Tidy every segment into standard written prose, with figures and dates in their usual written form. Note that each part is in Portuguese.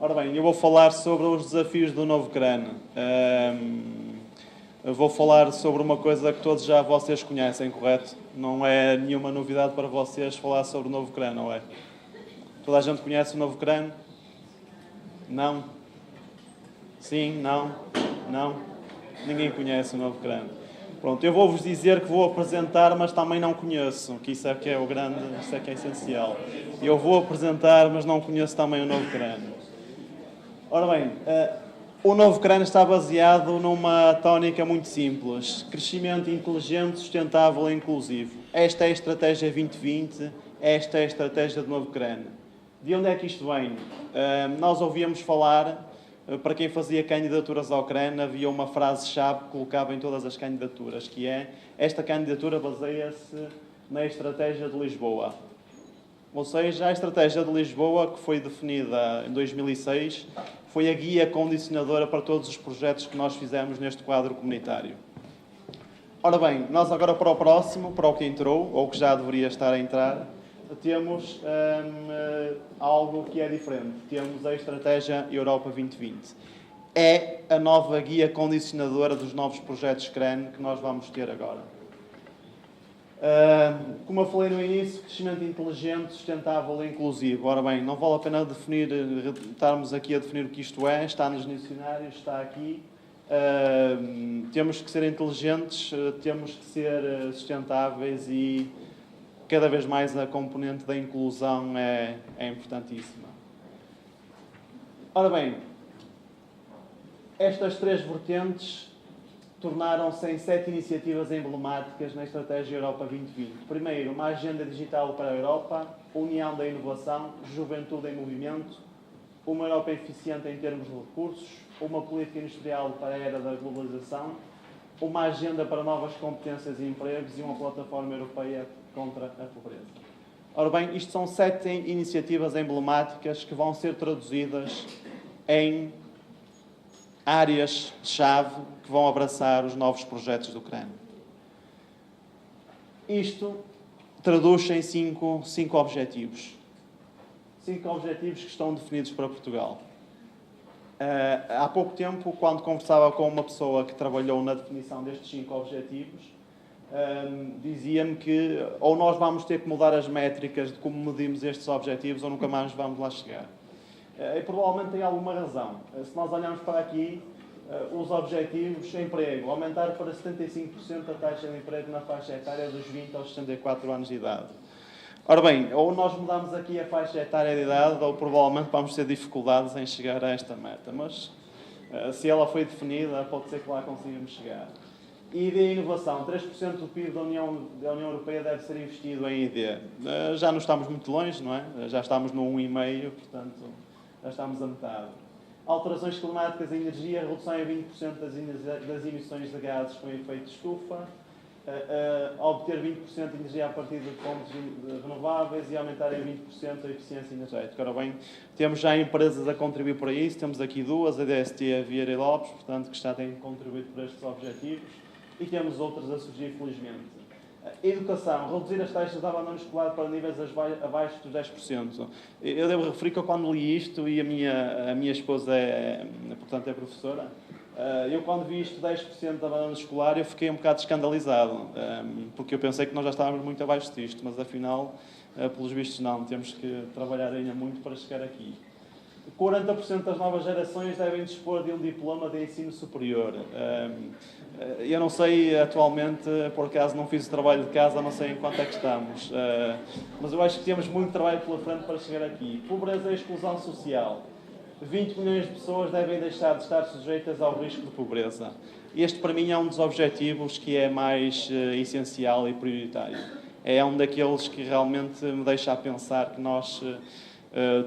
Ora bem, eu vou falar sobre os desafios do novo CRAN. Eu vou falar sobre uma coisa que todos já vocês conhecem, correto? Não é nenhuma novidade para vocês falar sobre o novo CRAN, não é? Toda a gente conhece o novo CRAN? Não? Sim? Não? Não? Ninguém conhece o novo CRAN. Pronto, eu vou-vos dizer que vou apresentar, mas também não conheço, que isso é que é o grande, isso é que é essencial. Eu vou apresentar, mas não conheço também o novo CRAN. Ora bem, o novo CRAN está baseado numa tónica muito simples: crescimento inteligente, sustentável e inclusivo. Esta é a estratégia 2020, esta é a estratégia do novo CRAN. De onde é que isto vem? Nós ouvíamos falar, para quem fazia candidaturas ao CRAN, havia uma frase-chave que colocava em todas as candidaturas, que é: esta candidatura baseia-se na estratégia de Lisboa. Ou seja, a estratégia de Lisboa, que foi definida em 2006, foi a guia condicionadora para todos os projetos que nós fizemos neste quadro comunitário. Ora bem, nós agora para o próximo, para o que entrou, ou que já deveria estar a entrar, temos algo que é diferente. Temos a estratégia Europa 2020. É a nova guia condicionadora dos novos projetos CRAN que nós vamos ter agora. Como eu falei no início, crescimento inteligente, sustentável e inclusivo. Ora bem, não vale a pena estarmos aqui a definir o que isto é, está nos dicionários, está aqui. Temos que ser inteligentes, temos que ser sustentáveis e cada vez mais a componente da inclusão é importantíssima. Ora bem, estas três vertentes tornaram-se em 7 iniciativas emblemáticas na Estratégia Europa 2020. Primeiro, uma agenda digital para a Europa, União da Inovação, Juventude em Movimento, uma Europa eficiente em termos de recursos, uma política industrial para a era da globalização, uma agenda para novas competências e empregos e uma plataforma europeia contra a pobreza. Ora bem, isto são 7 iniciativas emblemáticas que vão ser traduzidas em áreas-chave que vão abraçar os novos projetos do CRAN. Isto traduz-se em 5 objetivos. 5 objetivos que estão definidos para Portugal. Há pouco tempo, quando conversava com uma pessoa que trabalhou na definição destes 5 objetivos, dizia-me que ou nós vamos ter que mudar as métricas de como medimos estes objetivos ou nunca mais vamos lá chegar. E provavelmente tem alguma razão. Se nós olharmos para aqui, os objetivos, emprego, aumentar para 75% a taxa de emprego na faixa etária dos 20 aos 64 anos de idade. Ora bem, ou nós mudamos aqui a faixa etária de idade, ou provavelmente vamos ter dificuldades em chegar a esta meta. Mas, se ela foi definida, pode ser que lá consigamos chegar. ID e inovação. 3% do PIB da União Europeia deve ser investido em ID. Já não estamos muito longe, não é? Já estamos no 1,5%, portanto, já estamos a metade. Alterações climáticas e energia, redução em 20% das emissões de gases com efeito de estufa, obter 20% de energia a partir de fontes renováveis e aumentar em 20% a eficiência energética. Ora bem, temos já empresas a contribuir para isso, temos aqui duas, a DST e a Vieira e Lopes, portanto, que já têm contribuído para estes objetivos, e temos outras a surgir, felizmente. Educação, reduzir as taxas de abandono escolar para níveis abaixo dos 10%. Eu devo referir que eu, quando li isto, e a minha esposa portanto, é professora, eu quando vi isto, 10% de abandono escolar, eu fiquei um bocado escandalizado, porque eu pensei que nós já estávamos muito abaixo disto, mas afinal, pelos vistos não, temos que trabalhar ainda muito para chegar aqui. 40% das novas gerações devem dispor de um diploma de ensino superior. Eu não sei atualmente, por acaso não fiz o trabalho de casa, não sei em quanto é que estamos, mas eu acho que temos muito trabalho pela frente para chegar aqui. Pobreza e exclusão social. 20 milhões de pessoas devem deixar de estar sujeitas ao risco de pobreza. Este, para mim, é um dos objetivos que é mais essencial e prioritário. É um daqueles que realmente me deixa a pensar que nós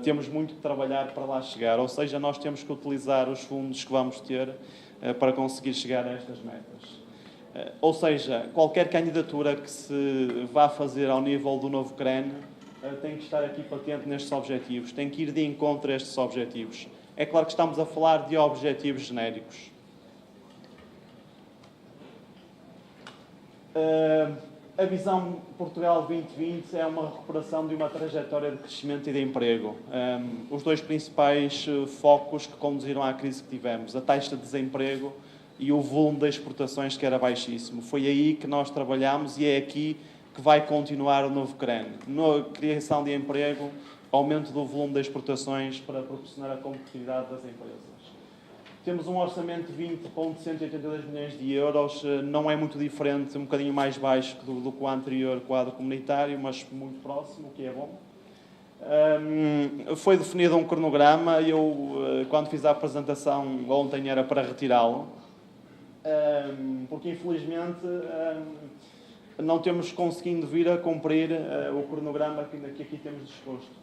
temos muito que trabalhar para lá chegar. Ou seja, nós temos que utilizar os fundos que vamos ter para conseguir chegar a estas metas. Ou seja, qualquer candidatura que se vá fazer ao nível do novo CRAN tem que estar aqui patente nestes objetivos, tem que ir de encontro a estes objetivos. É claro que estamos a falar de objetivos genéricos. A visão Portugal 2020 é uma recuperação de uma trajetória de crescimento e de emprego. Os dois principais focos que conduziram à crise que tivemos, a taxa de desemprego e o volume de exportações, que era baixíssimo. Foi aí que nós trabalhamos e é aqui que vai continuar o novo CREN. Na criação de emprego, aumento do volume de exportações para proporcionar a competitividade das empresas. Temos um orçamento de 20,182 milhões de euros, não é muito diferente, um bocadinho mais baixo do que o anterior quadro comunitário, mas muito próximo, o que é bom. Foi definido um cronograma, eu, quando fiz a apresentação ontem, era para retirá-lo, porque infelizmente não temos conseguindo vir a cumprir o cronograma que aqui temos disposto.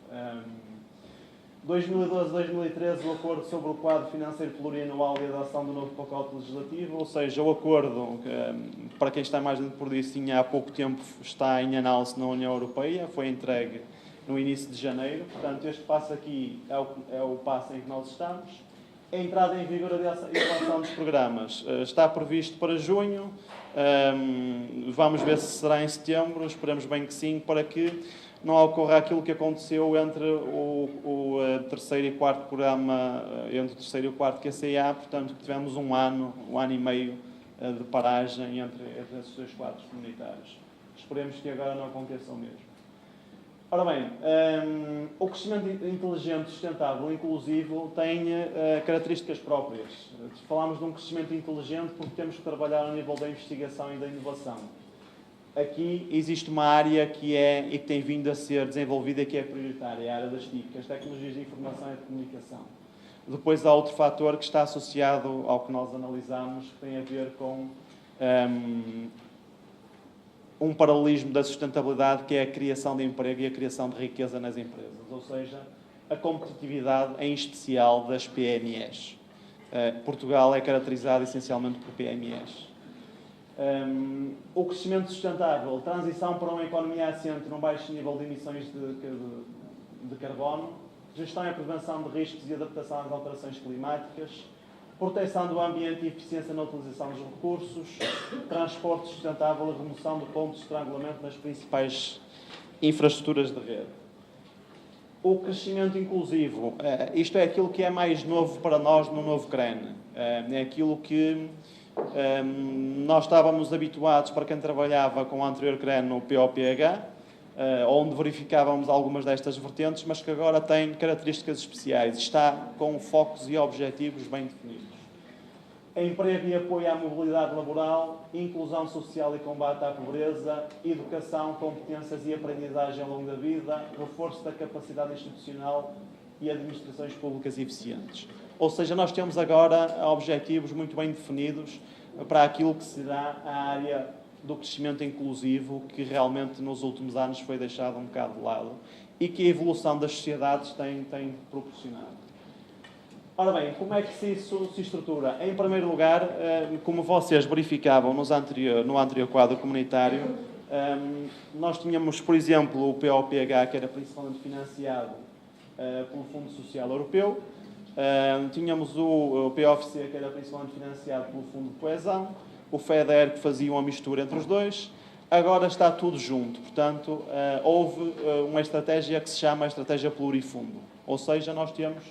2012-2013, o acordo sobre o quadro financeiro plurianual e a adoção do novo pacote legislativo, ou seja, o acordo, para quem está mais dentro por isso, há pouco tempo está em análise na União Europeia, foi entregue no início de janeiro, portanto, este passo aqui é o passo em que nós estamos. A entrada em vigor e a adoção dos programas está previsto para junho, vamos ver se será em setembro, esperamos bem que sim, para que não ocorra aquilo que aconteceu entre o terceiro e quarto programa, entre o terceiro e o quarto QCA, portanto, que tivemos um ano e meio de paragem entre esses dois quadros comunitários. Esperemos que agora não aconteça o mesmo. Ora bem, o crescimento inteligente, sustentável e inclusivo tem características próprias. Falamos de um crescimento inteligente porque temos que trabalhar ao nível da investigação e da inovação. Aqui existe uma área que é e que tem vindo a ser desenvolvida que é prioritária, a área das TIC, as tecnologias de informação e de comunicação. Depois há outro fator que está associado ao que nós analisamos, que tem a ver com um paralelismo da sustentabilidade, que é a criação de emprego e a criação de riqueza nas empresas, ou seja, a competitividade, em especial das PMEs. Portugal é caracterizado essencialmente por PMEs. O crescimento sustentável, transição para uma economia assente num baixo nível de emissões de carbono, gestão e prevenção de riscos e adaptação às alterações climáticas, proteção do ambiente e eficiência na utilização dos recursos, transporte sustentável e remoção de pontos de estrangulamento nas principais infraestruturas de rede. O crescimento inclusivo, isto é aquilo que é mais novo para nós no novo CREN, é aquilo que nós estávamos habituados, para quem trabalhava com o anterior CREN no POPH, onde verificávamos algumas destas vertentes, mas que agora tem características especiais, está com focos e objetivos bem definidos. Emprego e apoio à mobilidade laboral, inclusão social e combate à pobreza, educação, competências e aprendizagem ao longo da vida, reforço da capacidade institucional e administrações públicas eficientes. Ou seja, nós temos agora objetivos muito bem definidos para aquilo que será a área do crescimento inclusivo, que realmente nos últimos anos foi deixado um bocado de lado e que a evolução das sociedades tem proporcionado. Ora bem, como é que isso se estrutura? Em primeiro lugar, como vocês verificavam no anterior quadro comunitário, nós tínhamos, por exemplo, o POPH, que era principalmente financiado pelo Fundo Social Europeu, tínhamos o POFC, que era principalmente financiado pelo Fundo de Coesão, o FEDER, que fazia uma mistura entre os dois. Agora está tudo junto, portanto, houve uma estratégia que se chama a estratégia plurifundo, ou seja, nós temos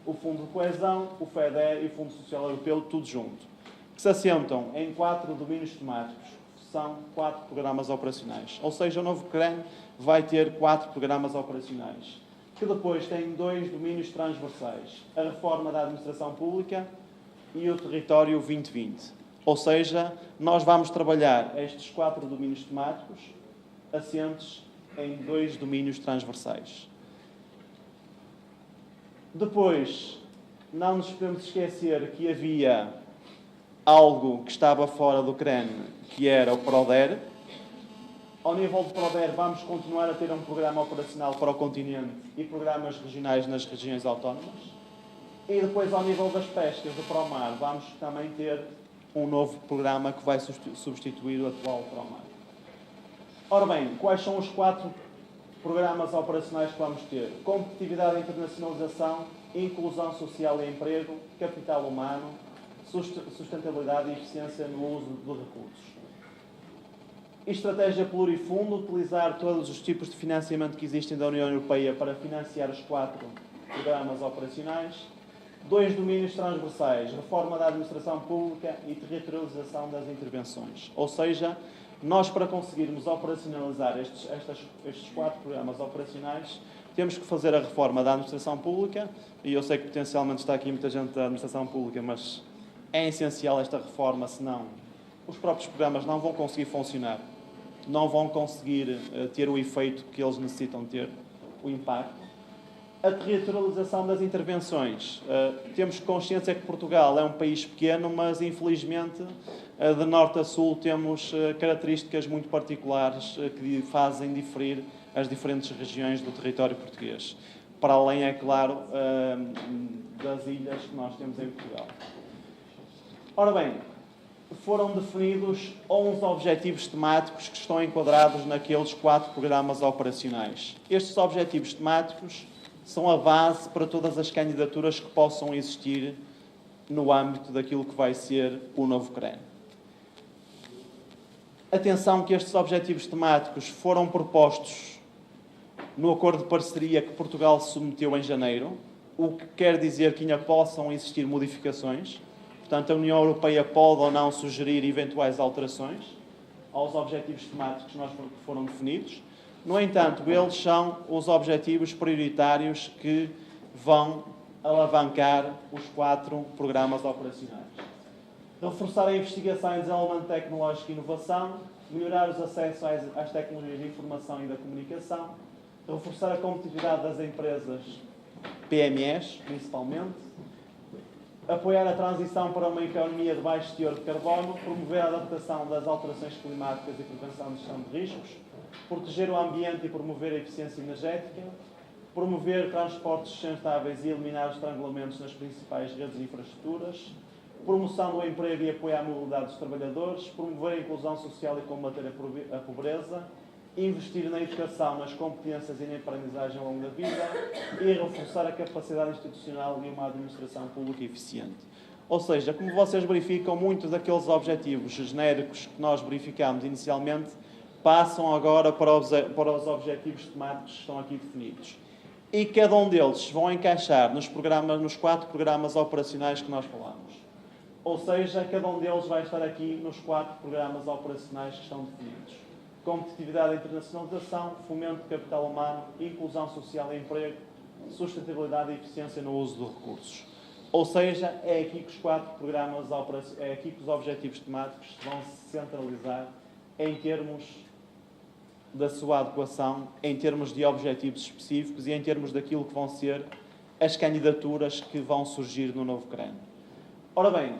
o Fundo de Coesão, o FEDER e o Fundo Social Europeu, tudo junto, que se assentam em 4 domínios temáticos, que são 4 programas operacionais, ou seja, o novo CREN vai ter 4 programas operacionais, que depois têm 2 domínios transversais, a reforma da administração pública e o território 2020. Ou seja, nós vamos trabalhar estes 4 domínios temáticos assentes em 2 domínios transversais. Depois, não nos podemos esquecer que havia algo que estava fora do CREN, que era o PRODER. Ao nível do PRODER, vamos continuar a ter um programa operacional para o continente e programas regionais nas regiões autónomas. E depois, ao nível das pescas do PROMAR, vamos também ter um novo programa que vai substituir o atual PROMAR. Ora bem, quais são os 4 programas operacionais que vamos ter? Competitividade e internacionalização, inclusão social e emprego, capital humano, sustentabilidade e eficiência no uso de recursos. Estratégia plurifundo, utilizar todos os tipos de financiamento que existem da União Europeia para financiar os 4 programas operacionais. 2 domínios transversais, reforma da administração pública e territorialização das intervenções. Ou seja, nós, para conseguirmos operacionalizar estes 4 programas operacionais, temos que fazer a reforma da administração pública, e eu sei que potencialmente está aqui muita gente da administração pública, mas é essencial esta reforma, senão os próprios programas não vão conseguir funcionar, não vão conseguir ter o efeito que eles necessitam ter, o impacto. A territorialização das intervenções. Temos consciência que Portugal é um país pequeno, mas infelizmente de norte a sul temos características muito particulares que fazem diferir as diferentes regiões do território português. Para além, é claro, das ilhas que nós temos em Portugal. Ora bem, foram definidos 11 objetivos temáticos que estão enquadrados naqueles 4 programas operacionais. Estes objetivos temáticos são a base para todas as candidaturas que possam existir no âmbito daquilo que vai ser o novo CREN. Atenção que estes objetivos temáticos foram propostos no acordo de parceria que Portugal submeteu em janeiro, o que quer dizer que ainda possam existir modificações. Portanto, a União Europeia pode ou não sugerir eventuais alterações aos objetivos temáticos que foram definidos. No entanto, eles são os objetivos prioritários que vão alavancar os 4 programas operacionais. Reforçar a investigação e desenvolvimento tecnológico e inovação, melhorar os acessos às tecnologias de informação e da comunicação, reforçar a competitividade das empresas PMEs, principalmente, apoiar a transição para uma economia de baixo teor de carbono, promover a adaptação das alterações climáticas e prevenção de gestão de riscos, proteger o ambiente e promover a eficiência energética, promover transportes sustentáveis e eliminar os estrangulamentos nas principais redes de infraestruturas, promoção do emprego e apoio à mobilidade dos trabalhadores, promover a inclusão social e combater a pobreza, investir na educação, nas competências e na aprendizagem ao longo da vida e reforçar a capacidade institucional e uma administração pública eficiente. Ou seja, como vocês verificam, muitos daqueles objetivos genéricos que nós verificámos inicialmente passam agora para os objetivos temáticos que estão aqui definidos. E cada um deles vão encaixar nos 4 programas operacionais que nós falamos. Ou seja, cada um deles vai estar aqui nos 4 programas operacionais que estão definidos. Competitividade e internacionalização, fomento de capital humano, inclusão social e emprego, sustentabilidade e eficiência no uso de recursos. Ou seja, é aqui que os objetivos temáticos vão se centralizar em termos da sua adequação, em termos de objetivos específicos e em termos daquilo que vão ser as candidaturas que vão surgir no novo CREN. Ora bem,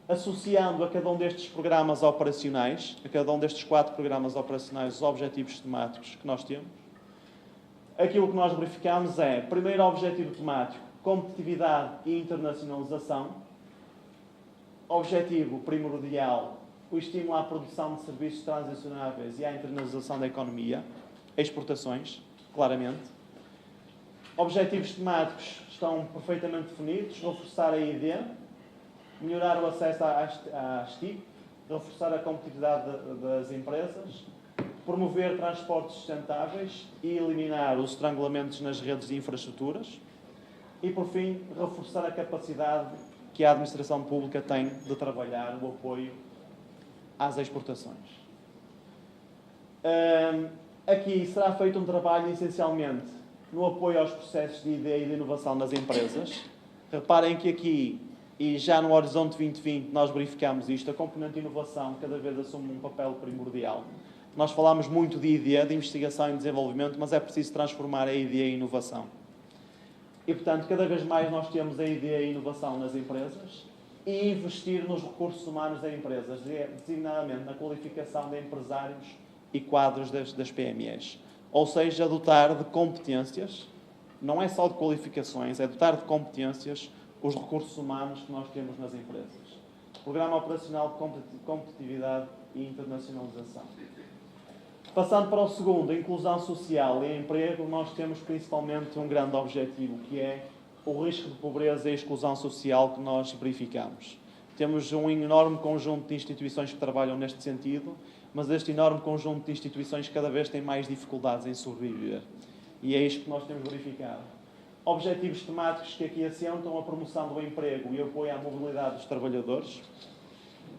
associando a cada um destes programas operacionais, a cada um destes 4 programas operacionais, os objetivos temáticos que nós temos, aquilo que nós verificamos é, primeiro objetivo temático, competitividade e internacionalização. Objetivo primordial, o estímulo à produção de serviços transicionáveis e à internacionalização da economia, exportações, claramente. Objetivos temáticos estão perfeitamente definidos, reforçar a ID, melhorar o acesso às TIC, reforçar a competitividade das empresas, promover transportes sustentáveis e eliminar os estrangulamentos nas redes de infraestruturas e, por fim, reforçar a capacidade que a administração pública tem de trabalhar o apoio às exportações. Aqui será feito um trabalho essencialmente no apoio aos processos de ideia e de inovação nas empresas. Reparem que aqui, e já no Horizonte 2020 nós verificamos isto, a componente de inovação cada vez assume um papel primordial. Nós falamos muito de ideia, de investigação e desenvolvimento, mas é preciso transformar a ideia em inovação. E, portanto, cada vez mais nós temos a ideia e inovação nas empresas e investir nos recursos humanos das empresas, designadamente na qualificação de empresários e quadros das PMEs. Ou seja, dotar de competências, não é só de qualificações, é dotar de competências os recursos humanos que nós temos nas empresas. Programa Operacional de Competitividade e Internacionalização. Passando para o segundo, inclusão social e emprego, nós temos principalmente um grande objetivo, que é o risco de pobreza e exclusão social que nós verificamos. Temos um enorme conjunto de instituições que trabalham neste sentido, mas este enorme conjunto de instituições cada vez tem mais dificuldades em sobreviver. E é isto que nós temos verificado. Objetivos temáticos que aqui assentam a promoção do emprego e apoio à mobilidade dos trabalhadores.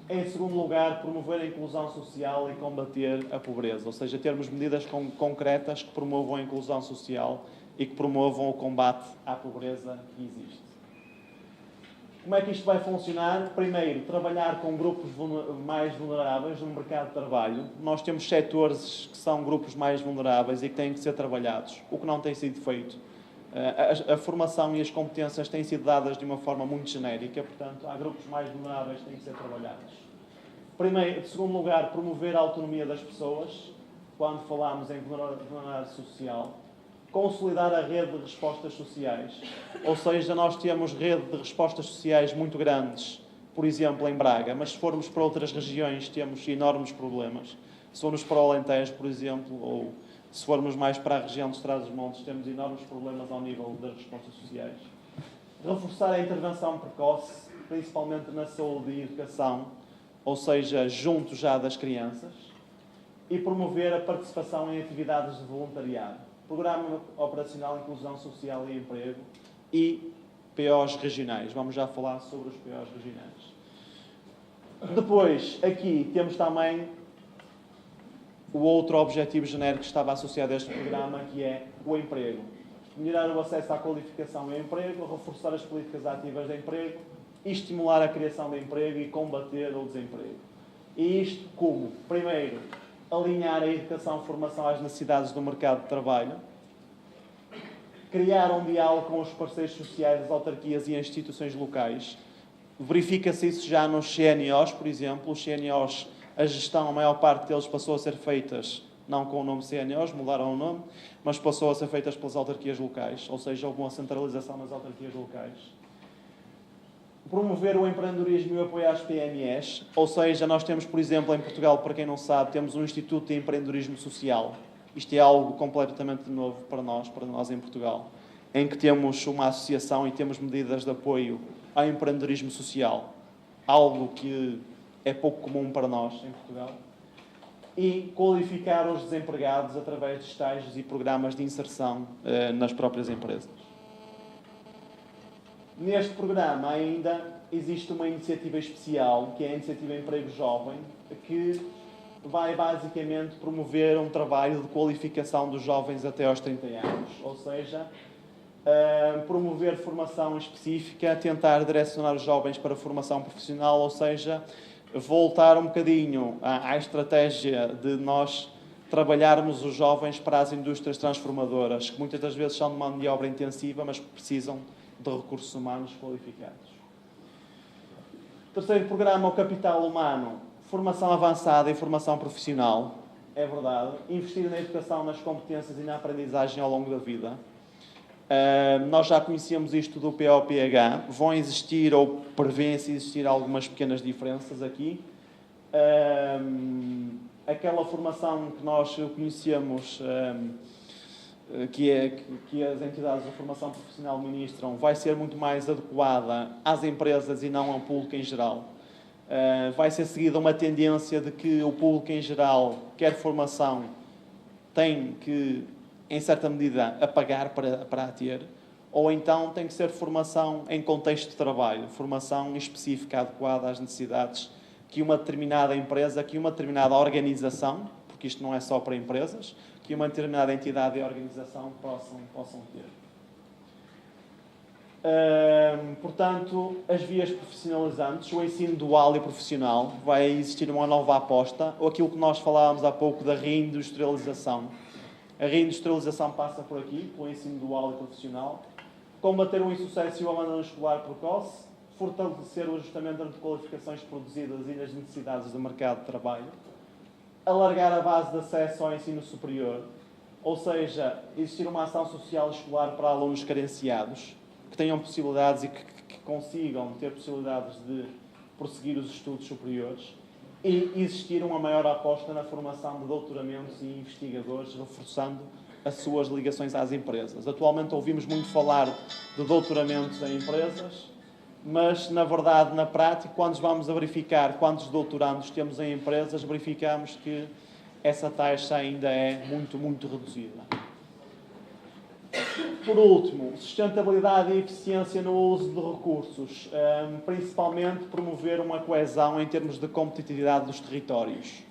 Em segundo lugar, promover a inclusão social e combater a pobreza, ou seja, termos medidas concretas que promovam a inclusão social e que promovam o combate à pobreza que existe. Como é que isto vai funcionar? Primeiro, trabalhar com grupos mais vulneráveis no mercado de trabalho. Nós temos setores que são grupos mais vulneráveis e que têm que ser trabalhados, o que não tem sido feito. A formação e as competências têm sido dadas de uma forma muito genérica, portanto, há grupos mais vulneráveis que têm que ser trabalhados. Primeiro, em segundo lugar, promover a autonomia das pessoas, quando falamos em vulnerabilidade social. Consolidar a rede de respostas sociais, ou seja, nós temos rede de respostas sociais muito grandes, por exemplo, em Braga, mas se formos para outras regiões temos enormes problemas. Se formos para o Alentejo, por exemplo, ou se formos mais para a região dos Trás-os-Montes, temos enormes problemas ao nível das respostas sociais. Reforçar a intervenção precoce, principalmente na saúde e educação, ou seja, junto já das crianças, e promover a participação em atividades de voluntariado. Programa Operacional Inclusão Social e Emprego e POs regionais. Vamos já falar sobre os POs regionais. Depois, aqui temos também o outro objetivo genérico que estava associado a este programa, que é o emprego. Melhorar o acesso à qualificação e emprego, reforçar as políticas ativas de emprego, estimular a criação de emprego e combater o desemprego. E isto como? Primeiro, alinhar a educação e formação às necessidades do mercado de trabalho, criar um diálogo com os parceiros sociais, as autarquias e as instituições locais. Verifica-se isso já nos CNOs, por exemplo. Os CNOs, a gestão, a maior parte deles passou a ser feitas, não com o nome CNOs, mudaram o nome, mas passou a ser feitas pelas autarquias locais, ou seja, houve uma centralização nas autarquias locais. Promover o empreendedorismo e o apoio às PMEs, ou seja, nós temos, por exemplo, em Portugal, para quem não sabe, temos um Instituto de Empreendedorismo Social. Isto é algo completamente novo para nós em Portugal, em que temos uma associação e temos medidas de apoio ao empreendedorismo social, algo que é pouco comum para nós em Portugal, e qualificar os desempregados através de estágios e programas de inserção nas próprias empresas. Neste programa ainda existe uma iniciativa especial, que é a Iniciativa Emprego Jovem, que vai basicamente promover um trabalho de qualificação dos jovens até aos 30 anos, ou seja, promover formação específica, tentar direcionar os jovens para a formação profissional, ou seja, voltar um bocadinho à estratégia de nós trabalharmos os jovens para as indústrias transformadoras, que muitas das vezes são de mão de obra intensiva, mas que precisam de recursos humanos qualificados. Terceiro programa, o capital humano, formação avançada e formação profissional. É verdade. Investir na educação, nas competências e na aprendizagem ao longo da vida. Nós já conhecemos isto do POPH. Vão existir, ou prevêem-se existir, algumas pequenas diferenças aqui. Aquela formação que nós conhecemos, que as entidades de formação profissional ministram, vai ser muito mais adequada às empresas e não ao público em geral. Vai ser seguida uma tendência de que o público em geral quer formação, tem que, em certa medida, a pagar para a ter, ou então tem que ser formação em contexto de trabalho, formação específica adequada às necessidades que uma determinada empresa, que uma determinada organização, porque isto não é só para empresas, que uma determinada entidade e organização possam ter. Portanto, as vias profissionalizantes, o ensino dual e profissional, vai existir uma nova aposta, ou aquilo que nós falávamos há pouco da reindustrialização. A reindustrialização passa por aqui, pelo ensino dual e profissional, combater o insucesso e o abandono escolar precoce, fortalecer o ajustamento entre qualificações produzidas e nas necessidades do mercado de trabalho, alargar a base de acesso ao ensino superior, ou seja, existir uma ação social escolar para alunos carenciados, que tenham possibilidades e que consigam ter possibilidades de prosseguir os estudos superiores, e existir uma maior aposta na formação de doutoramentos e investigadores, reforçando as suas ligações às empresas. Atualmente ouvimos muito falar de doutoramentos em empresas, mas, na verdade, na prática, quando vamos a verificar quantos doutorandos temos em empresas, verificamos que essa taxa ainda é muito, muito reduzida. Por último, sustentabilidade e eficiência no uso de recursos, principalmente promover uma coesão em termos de competitividade dos territórios.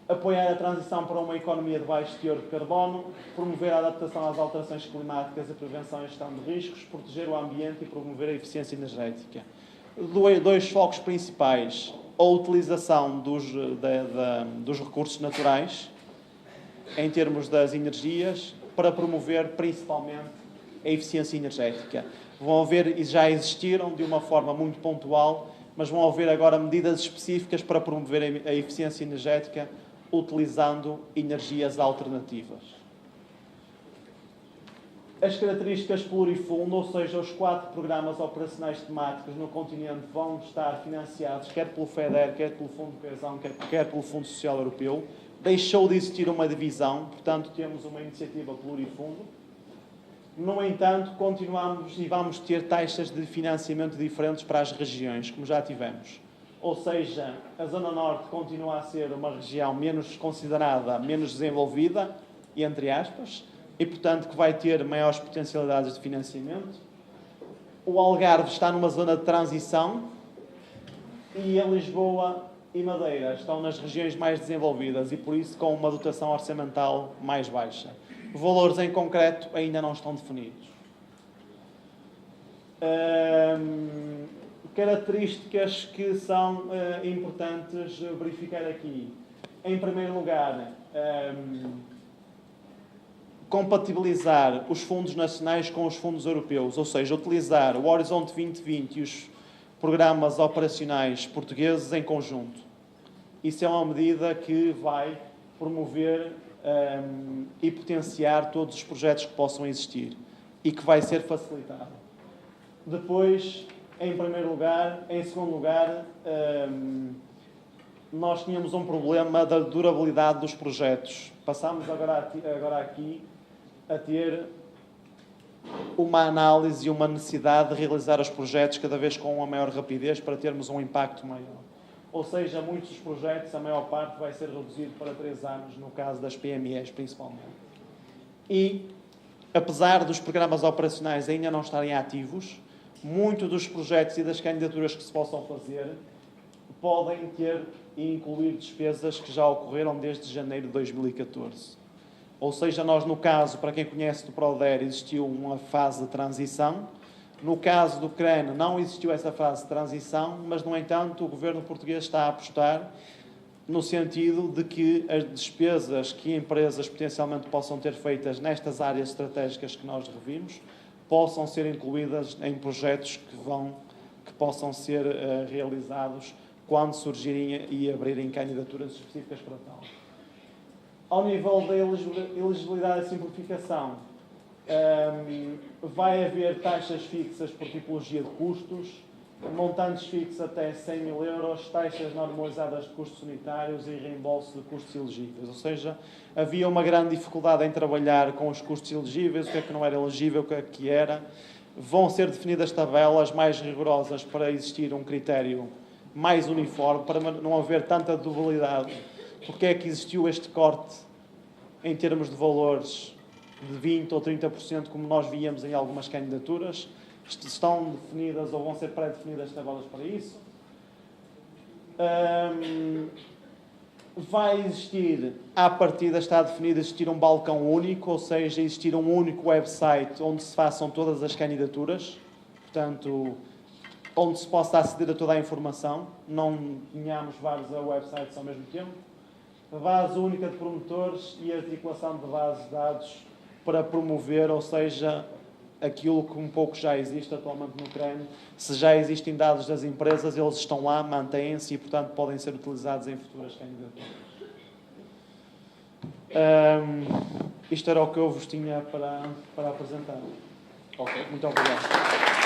Apoiar a transição para uma economia de baixo teor de carbono, promover a adaptação às alterações climáticas, a prevenção e gestão de riscos, proteger o ambiente e promover a eficiência energética. Dois focos principais: a utilização dos recursos naturais, em termos das energias, para promover principalmente a eficiência energética. Vão haver, e já existiram de uma forma muito pontual, mas vão haver agora medidas específicas para promover a eficiência energética utilizando energias alternativas. As características plurifundo, ou seja, os 4 programas operacionais temáticos no continente vão estar financiados quer pelo FEDER, quer pelo Fundo de Coesão, quer pelo Fundo Social Europeu. Deixou de existir uma divisão, portanto temos uma iniciativa plurifundo. No entanto, continuamos e vamos ter taxas de financiamento diferentes para as regiões, como já tivemos. Ou seja, a Zona Norte continua a ser uma região menos considerada, menos desenvolvida, entre aspas, e, portanto, que vai ter maiores potencialidades de financiamento. O Algarve está numa zona de transição e a Lisboa e Madeira estão nas regiões mais desenvolvidas e, por isso, com uma dotação orçamental mais baixa. Valores em concreto ainda não estão definidos. Características que são importantes verificar aqui. Em primeiro lugar, compatibilizar os fundos nacionais com os fundos europeus, ou seja, utilizar o Horizonte 2020 e os programas operacionais portugueses em conjunto. Isso é uma medida que vai promover e potenciar todos os projetos que possam existir e que vai ser facilitado. Depois, em segundo lugar, nós tínhamos um problema da durabilidade dos projetos. Passamos agora aqui a ter uma análise e uma necessidade de realizar os projetos cada vez com uma maior rapidez para termos um impacto maior. Ou seja, muitos dos projetos, a maior parte, vai ser reduzido para 3 anos, no caso das PMEs, principalmente. E, apesar dos programas operacionais ainda não estarem ativos, muitos dos projetos e das candidaturas que se possam fazer podem ter e incluir despesas que já ocorreram desde janeiro de 2014. Ou seja, nós, no caso, para quem conhece do PRODER, existiu uma fase de transição. No caso do CREN, não existiu essa fase de transição, mas, no entanto, o governo português está a apostar no sentido de que as despesas que empresas potencialmente possam ter feitas nestas áreas estratégicas que nós revimos possam ser incluídas em projetos que possam ser realizados quando surgirem e abrirem candidaturas específicas para tal. Ao nível da elegibilidade e simplificação, vai haver taxas fixas por tipologia de custos, montantes fixos até 100 mil euros, taxas normalizadas de custos unitários e reembolso de custos elegíveis. Ou seja, havia uma grande dificuldade em trabalhar com os custos elegíveis, o que é que não era elegível, o que é que era. Vão ser definidas tabelas mais rigorosas para existir um critério mais uniforme, para não haver tanta dualidade. Porque é que existiu este corte em termos de valores de 20% ou 30%, como nós víamos em algumas candidaturas? Estão definidas ou vão ser pré-definidas tabelas para isso. Vai existir, à partida está definido existir um balcão único, ou seja, existir um único website onde se façam todas as candidaturas, portanto, onde se possa aceder a toda a informação, não tenhamos vários websites ao mesmo tempo. A base única de promotores e a articulação de bases de dados para promover, ou seja, aquilo que um pouco já existe atualmente no CREN. Se já existem dados das empresas, eles estão lá, mantêm-se e, portanto, podem ser utilizados em futuras candidaturas. Isto era o que eu vos tinha para apresentar. Ok. Muito obrigado.